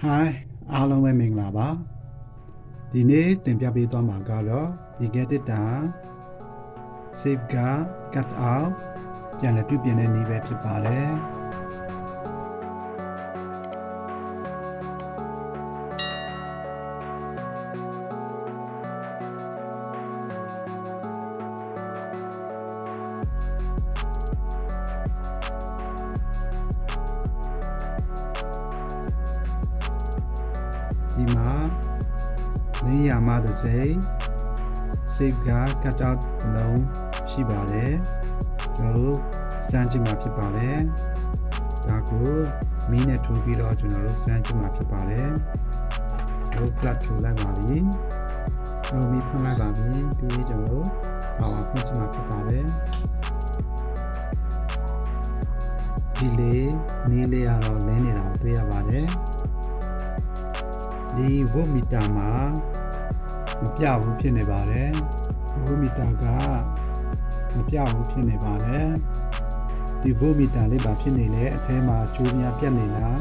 Hi အားလုံးပဲမင်္ဂလာပါဒီနေ့တင်ပြပေးသွားမှာကတော့ဒီ Get တာ Safeguard Cut Out ပြန်လည်ပြုပြင်တဲ့နည်းပဲဖြစ်ပါတယ်ဒီမှာနေရာမှာတစ်စိမ့် Safeguard Cut Out လုံးရှိပါတယ်ကျွန်တော်စမ်းကြည့်မှာဖြစ်ပါတယ်ဒါကိုမီးနဲ့ထိုးပြီးတော့ကျွန်တော်တို့စမ်းကြည့်မှာဖြစ်ပါတယ်တို့ plug ထိုးလိုက်ပါပြီတို့မီးဖွင့်လိုက်ပါပြီပြီးကျွန်တော်တို့ power ဖွင့်ကြည့်မှာဖြစ်ပါတယ်ဒီလေးနေလေးရတော့လင်းနေတာကိုတွေ့ရပါတယ်ဒီဗို့မီတာမှာမပြဘူးဖြစ်နေပါတယ်ဗို့မီတာကမပြဘူးဖြစ်နေပါတယ်ဒီဗို့မီတာလေးပါဖြစ်နေလေအထဲမှာကျိုးများပြတ်နေလား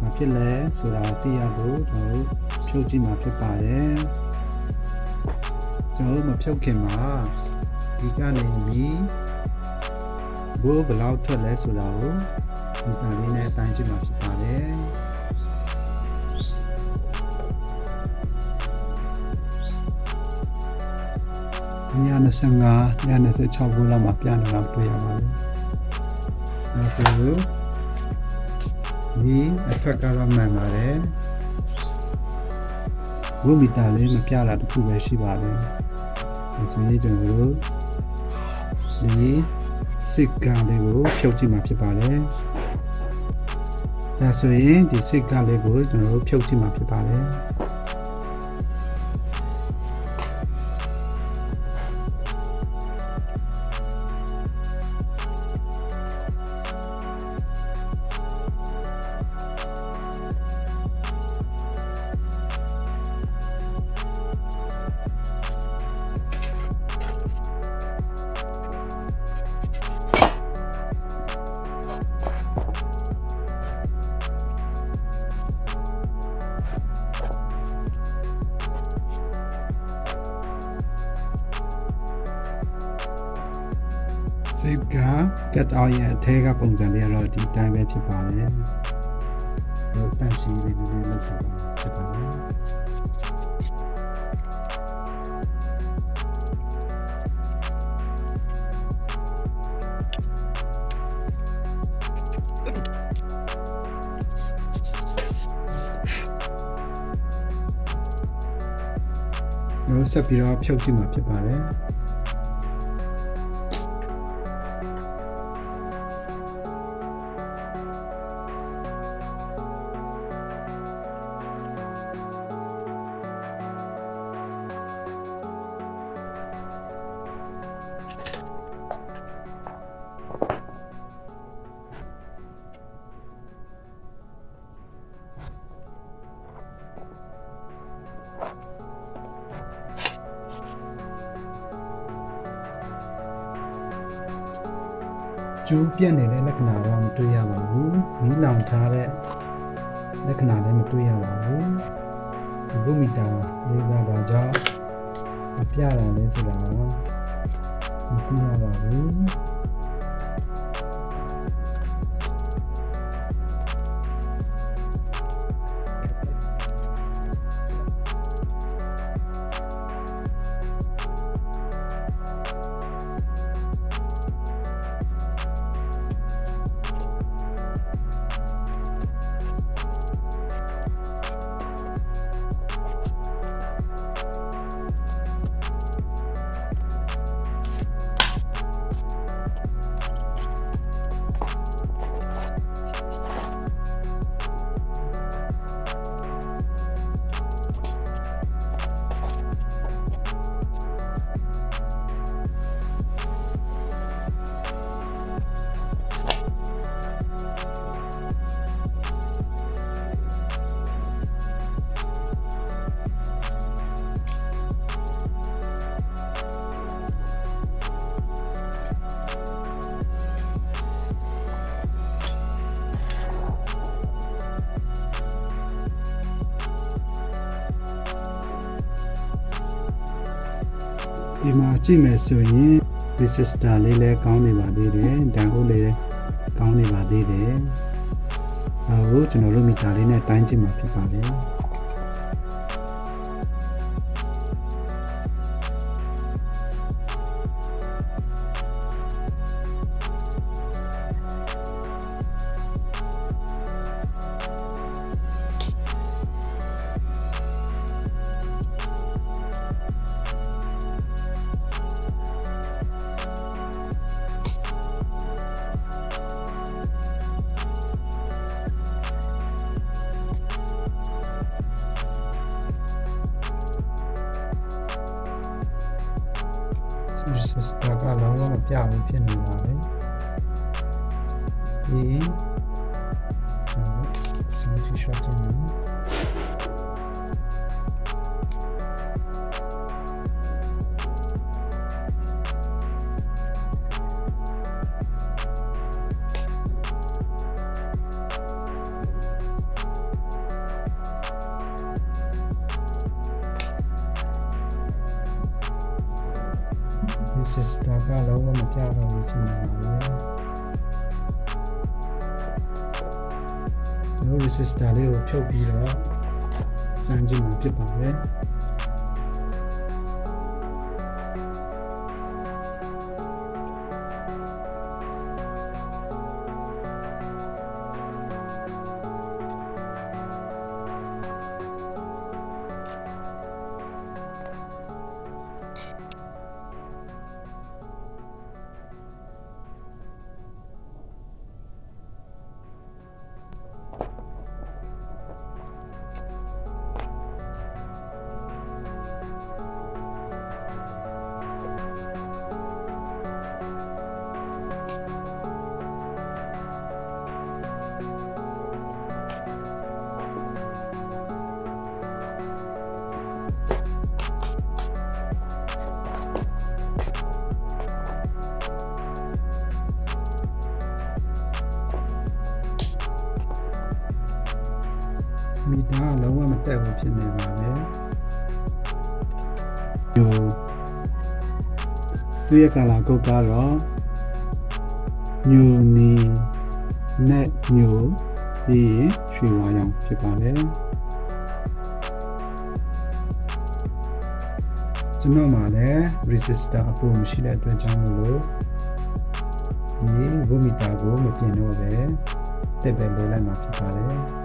မဖြစ်လဲဆိုတာသိရဖို့ကျွန်တော်တို့ဖြုတ်ကြည့်မှာဖြစ်ပါတယ်ကျွန်တော်တို့မဖြုတ်ခင်မှာဒီကနေပြီးဘို့ဘယ်လောက်ထွက်လဲဆိုတာကိုမီတာလေးနဲ့တိုင်းကြည့်မှာဖြစ်ပါတယ်25 26 ဘူးလောက်မှာပြနေတာတွေ့ရပါတယ်။ဒါဆိုလို့ဒီအထက်ကတော့မှန်ပါတယ်။ဝိမီတာလေးမပြတာတစ်ခုပဲရှိပါတယ်။ဒါဆိုရင်ကျွန်တော်တို့ဒီစစ်ကားလေးကိုဖြုတ်ကြည့်မှာဖြစ်ပါတယ်။ဒါဆိုရင်ဒီစစ်ကားလေးကိုကျွန်တော်တို့ဖြုတ်ကြည့်မှာဖြစ်ပါတယ်။Safeguard Cut Out ရဲ့အထဲကပုံစံလေးကတော့ဒီတိုင်းပဲဖြစ်ပါတယ်။ဟိုတန့်ရှင်းလေးလေးလောက်ဖြစ်ပါတယ်။တို့ဆက်ပြီးတော့ဖြုတ်ကြည့်မှာဖြစ်ပါတယ်။ကျိုးပြတ်နေတဲ့လက္ခဏာတော့မတွေ့ရပါဘူး။မီးလောင်ထားတဲ့လက္ခဏာလည်းမတွေ့ရပါဘူး။ဒီဗို့မီတာလေးကဘာကြောင့်မပြတာလဲဆိုတာမသိရပါဘူး။ ဒီမှာကြည့်မယ်ဆိုရင် resistor လေးလည်းကောင်းနေပါသေးတယ်။တန်ဟုတ်လေးကောင်းနေပါသေးတယ်။အခုကျွန်တော်တို့မီတာလေးနဲ့တိုင်းကြည့်မှာဖြစ်ပါတယ်။ resistor ကလုံးဝမပြဘူးဖြစ်နေပါတယ်။ဒီsolution shot နေresistor ကလုံးဝမပြတော့ဘူးဖြစ်နေပါတယ်။ကျွန်တော် resistor လေးကိုဖြုတ်ပြီးတော့စမ်းကြည့်မှာဖြစ်ပါတယ်။ မီတာလုံးဝမတက်ဘူးဖြစ်နေပါတယ်။သူရဲ့ color code ကတော့ညူနီနဲ့ညူပြီးရင်ရွှေဝါရောင်ဖြစ်ပါတယ်။ကျွန်တော်မှလည်း resistor အပေါ်မရှိတဲ့အတွက်ကြောင့်မလို့ဒီ voltmeter ကိုမပြင်တော့ပဲတက်ပဲလိုလိုက်မှာဖြစ်ပါတယ်။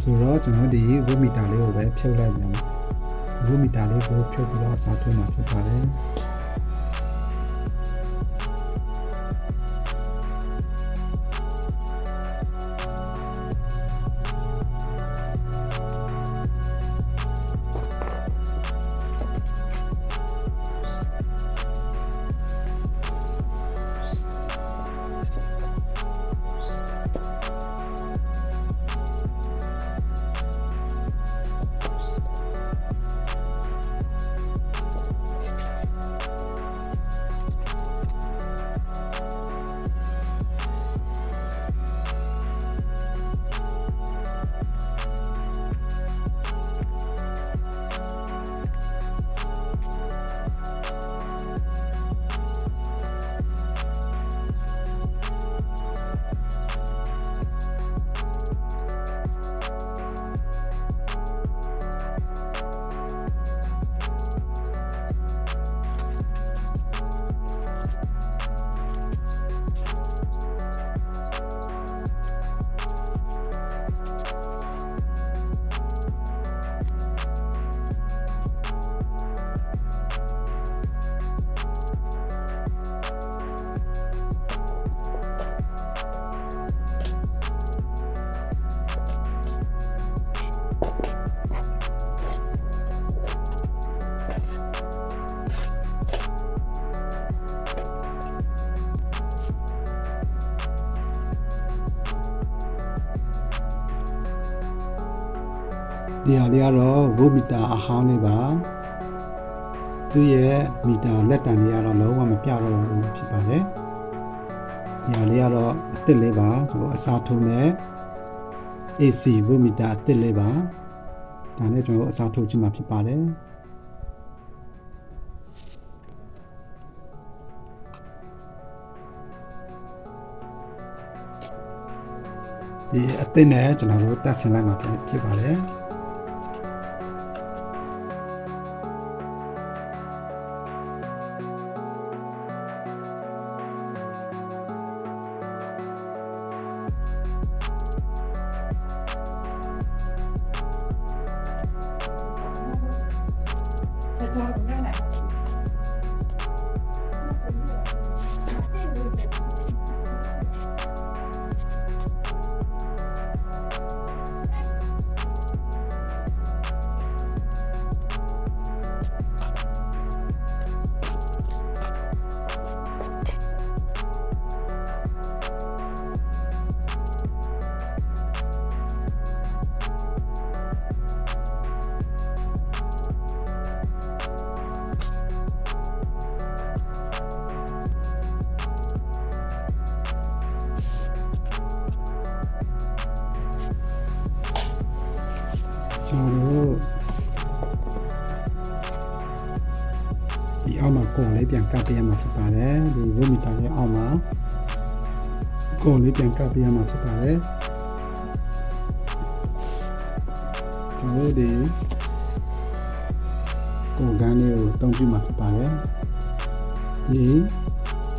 ဆိုတော့ကျွန်တော်ဒီဝမီတာလေးကိုပဲဖြုတ်လိုက်ပြန်ဝမီတာလေးကိုဖြုတ်ပြီးတော့စာထုတ်မှာဖြစ်ပါတယ် ဒီဟာလေးကတော့ဝတ်မီတာအဟောင်းလေးပါသူရဲ့မီတာလက်တံလေးကတော့လုံးဝမပြတော့ဘူးဖြစ်ပါတယ်ဒီဟာလေးကတော့အစ်စ်လေးပါကျွန်တော်အစားထိုးနဲ့ AC ဝတ်မီတာအစ်စ်လေးပါဒါနဲ့ကျွန်တော်အစားထိုးကြည့်မှာဖြစ်ပါတယ်ဒီအစ်စ်နဲ့ကျွန်တော်တို့တက်ဆင်လိုက်မှာဖြစ်ပါတယ်ကျွန်တော်တို့ဒီအောက်မှာကိုယ်လေးပြန်ကပ်ပေးရမှာဖြစ်ပါတယ်ဒီဝမီတာရဲ့အောက်မှာကိုယ်လေးပြန်ကပ်ပေးရမှာဖြစ်ပါတယ်ကျွန်တော်ဒီကိုယ်ကန်းလေးကိုတုံးပြမှာဖြစ်ပါတယ်ဒီ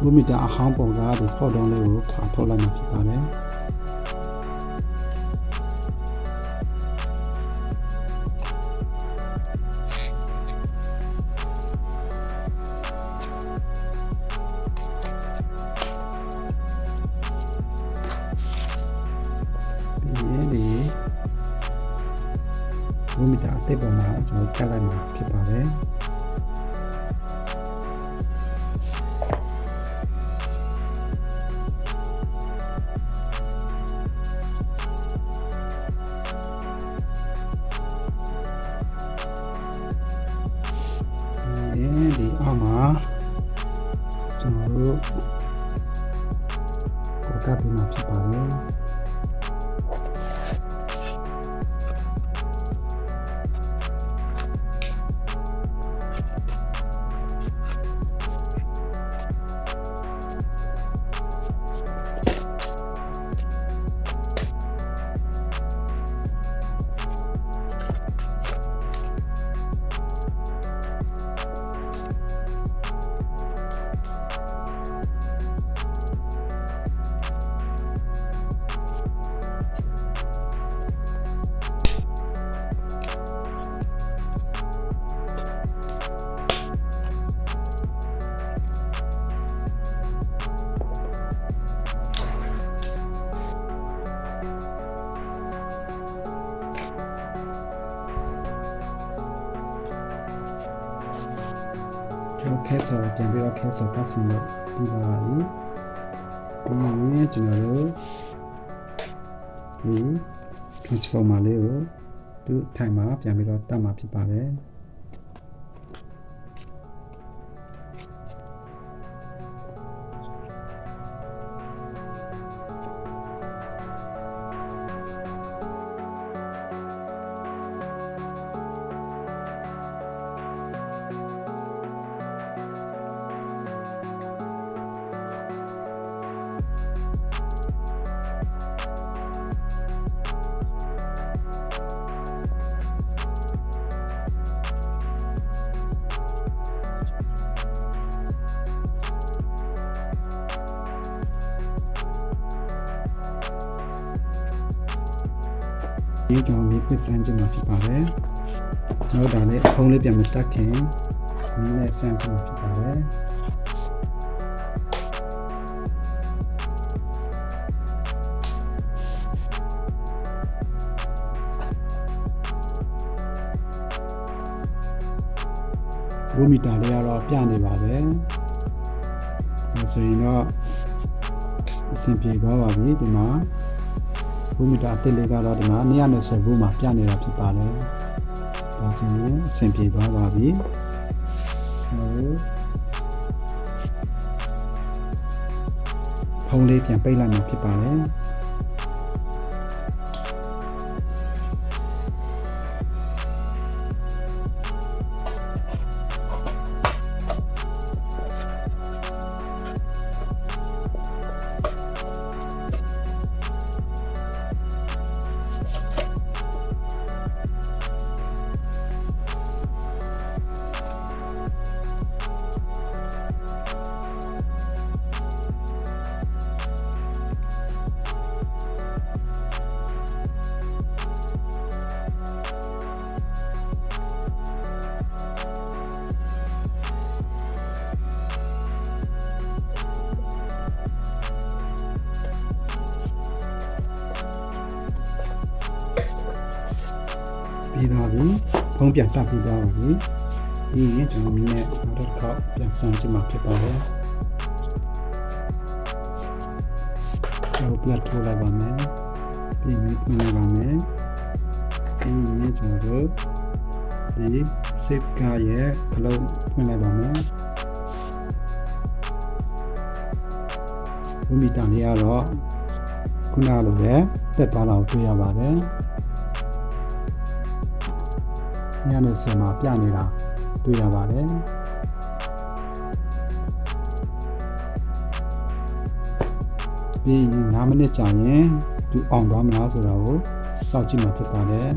ဝမီတာအဟောင်းပုံကဒီဖော့တုံးလေးကိုခါထုတ်လိုက်မှာဖြစ်ပါတယ်ဝမီတာအစ်ပေါ်မှာကျွန်တော်ကတ်လိုက်မှာဖြစ်ပါတယ်ဒီအောက်မှာကျွန်တော်တို့ကိုကတ်ပြီးမှာဖြစ်ပါတယ်ခဲဆော်ပြန်ပြီးတော့ခဲဆော်ပတ်စင်လို့ပြီးသွားပါပြီ။ဒီမှာလည်းကျွန်တော်တို့ဒီ transformer လေးကိုသူ့ထိုင်မှာပြန်ပြီးတော့တက်မှာဖြစ်ပါတယ်။ဒီကြောင့်ဒီပစ္စမ်းခြင်းမှာဖြစ်ပါတယ်။နောက်ဒါလေးအဖုံးလေးပြန်မတက်ခင်ဒီနဲ့ဆန်းခြင်းမှာဖြစ်ပါတယ်။ဝမီတာလေးကတော့ပြနေပါတယ်။ဒါဆိုရင်တော့အဆင်ပြေသွားပါပြီဒီမှာဝ ဘူးမီတာအတစ်လေးကတော့ဒီမှာ220ဘူးမှာပြနေတာဖြစ်ပါတယ်ဒါဆိုရင်အဆင်ပြေသွားပါပြီဖုံးလေးပြန်ပိတ်လိုက်မှာဖြစ်ပါတယ်ပြီးသွားပြီဖုံးပြန်တက်ပြီးသွားပါပြီဒီရင်ကျွန်တော်နဲ့နောက်တစ်ခေါက်ပြန်ဆန်းကြည့်မှာဖြစ်ပါတယ်ကျွန်တော်ပလက်ထိုးလိုက်ပါမယ်ပြီးပြီးပြင်လိုက်ပါမယ်ဒီရင်ကျွန်တော်တို့ဒီ save ကရဲ့အလုံးဖွင့်လိုက်ပါမယ်ဝမီတာလေးကတော့ခုနလိုပဲတက်သွားတာကိုတွေ့ရပါတယ်ညနေဆယ်မှာပြနေတာတွေ့ရပါတယ်ပြီး9မိနစ်ကြာရင်သူအောင်သွားမလားဆိုတာကိုစောင့်ကြည့်မှာဖြစ်ပါတယ်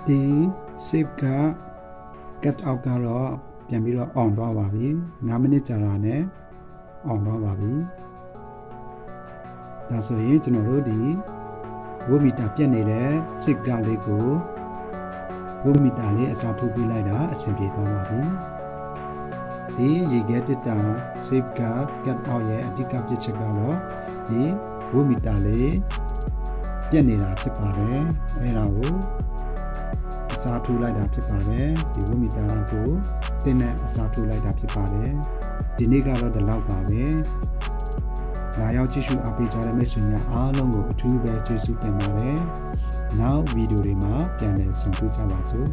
ဒီ save က cut out ကတော့ပြန်ပြီးတော့ on သွားပါပြီ9မိနစ်ကြာတာနဲ့ on သွားပါပြီဒါဆိုရင်ကျွန်တော်တို့ဒီဝမီတာပြတ်နေတဲ့ save ကလေးကိုဝမီတာလေးအစားထိုးပေးလိုက်တာအဆင်ပြေသွားပါပြီဒီရေခဲတစ်တာ save က cut out ရဲ့အဓိကပြစ်ချက်ကတော့ဒီဝမီတာလေးပြတ်နေတာဖြစ်ပါတယ်အဲဒါကိုအစားထိုးလိုက်တာဖြစ်ပါတယ်ဒီဝမီတာကိုတင်းနဲ့အစားထိုးလိုက်တာဖြစ်ပါတယ်ဒီနေ့ကတော့ဒီလောက်ပါပဲလာရောက်ကြည့်ရှုအားပေးကြတဲ့မိတ်ဆွေများအားလုံးကိုအထူးပဲကျေးဇူးတင်ပါတယ်နောက်ဗီဒီယိုတွေမှာပြန်လည်ဆုံတွေ့ကြပါစို့